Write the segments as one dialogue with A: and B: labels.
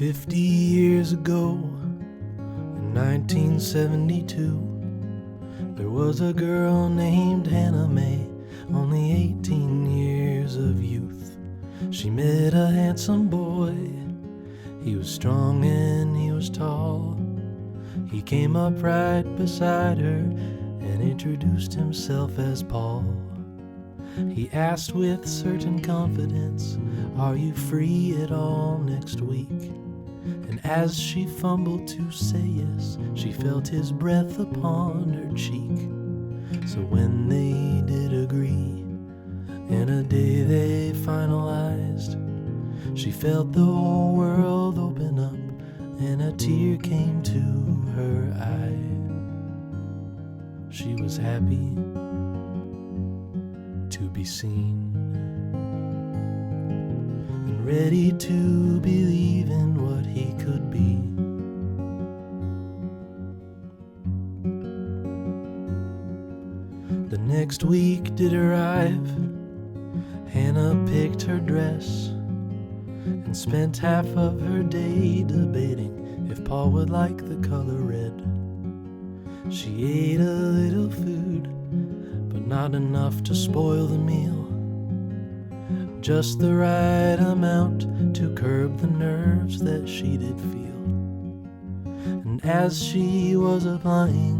A: 50 years ago, in 1972, there was a girl named Hannah Mae, only 18 years of youth. She met a handsome boy. He was strong and he was tall. He came up right beside her and introduced himself as Paul. He asked with certain confidence, "Are you free at all next week?" And as she fumbled to say yes, she felt his breath upon her cheek. So when they did agree, in a day they finalized, she felt the whole world open up, and a tear came to her eye. She was happy to be seen and ready to believe in what he could be. The next week did arrive. Hannah picked her dress and spent half of her day debating if Paul would like the color red. She ate a little food, but not enough to spoil the meal, just the right amount to curb the nerves that she did feel. And as she was applying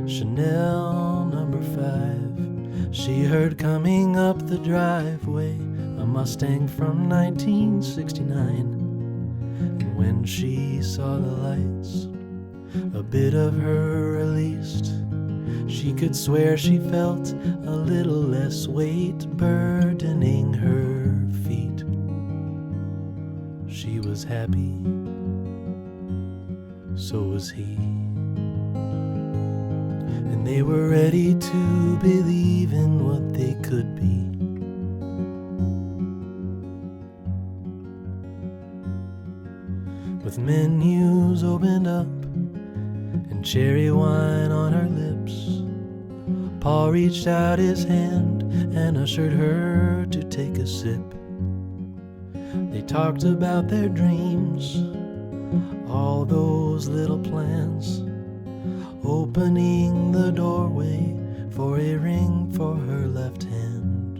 A: Chanel number 5, she heard coming up the driveway a Mustang from 1969. And when she saw the lights, a bit of her released. She could swear she felt a little less weight burdening her feet. She was happy, so was he. And they were ready to believe in what they could be. With menus opened up and cherry wine on her lips, Paul reached out his hand and ushered her to take a sip. They talked about their dreams, all those little plans, opening the doorway for a ring for her left hand.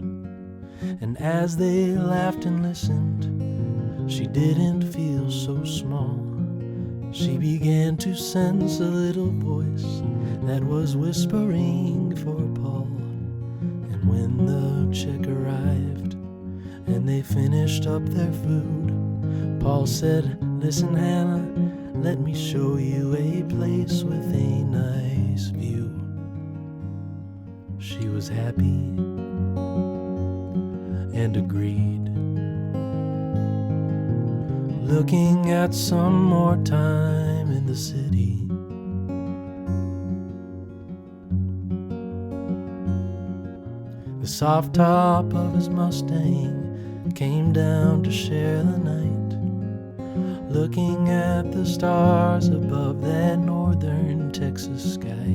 A: And as they laughed and listened, she didn't feel so small. She began to sense a little voice that was whispering for Paul. And when the check arrived and they finished up their food, Paul said, "Listen, Hannah, let me show you a place with a nice view." She was happy and agreed, looking at some more time in the city. The soft top of his Mustang came down to share the night, looking at the stars above that northern Texas sky.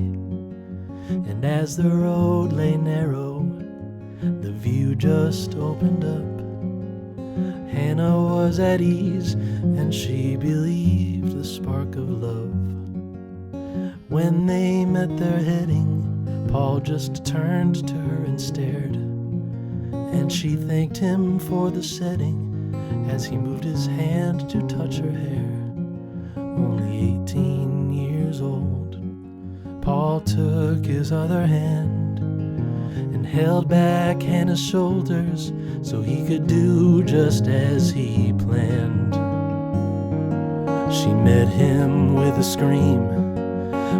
A: And as the road lay narrow, the view just opened up. Hannah was at ease, and she believed the spark of love. When they met their heading, Paul just turned to her and stared, and she thanked him for the setting as he moved his hand to touch her hair. Only 18 years old, Paul took his other hand and held back Hannah's shoulders so he could do just as he planned. She met him with a scream,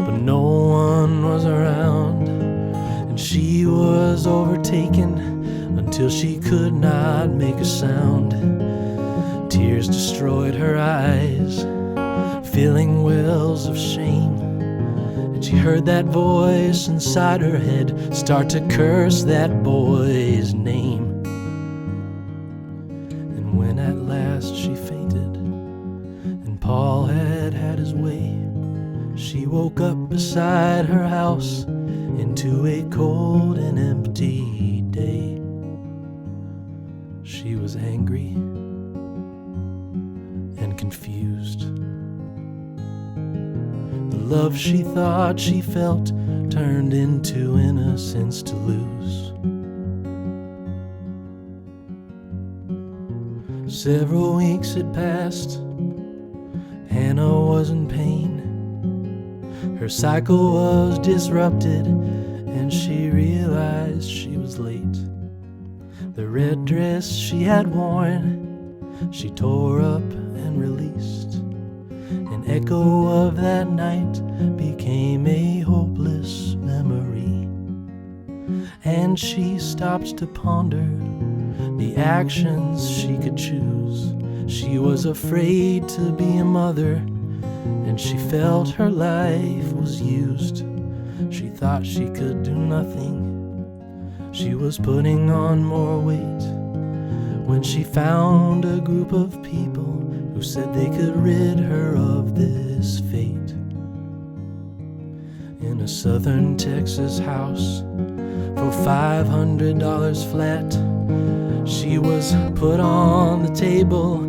A: but no one was around, and she was overtaken until she could not make a sound. Tears destroyed her eyes, filling wells of shame, and she heard that voice inside her head start to curse that boy's name. And when at last she fainted and Paul had had his way, she woke up beside her house into a cold and empty day. She was angry and confused. love she thought she felt turned into innocence to lose. Several weeks had passed. Hannah was in pain. Her cycle was disrupted, and she realized she was late. The red dress she had worn, she tore up and released. An echo of that night became a hopeless memory, and she stopped to ponder the actions she could choose. She was afraid to be a mother, and she felt her life was used. She thought she could do nothing. She was putting on more weight when she found a group of people who said they could rid her of this fate. In a southern Texas house for $500 flat, she was put on the table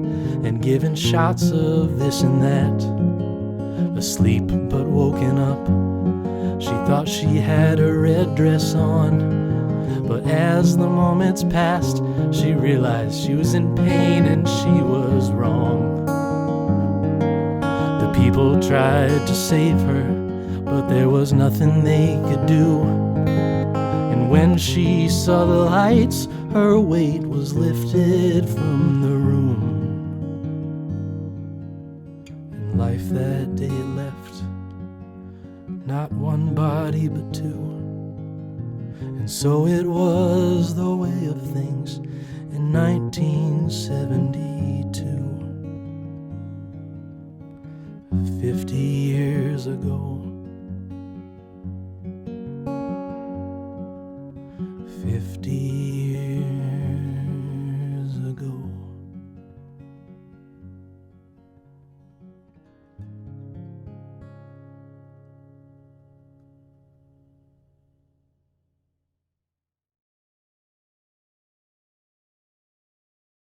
A: and given shots of this and that. Asleep but woken up, she thought she had a red dress on. But as the moments passed, she realized she was in pain and she was wrong. The people tried to save her, but there was nothing they could do. And when she saw the lights, her weight was lifted from the room. And life that day left not one body but two. And so it was the way of things in 1972. 50 years ago.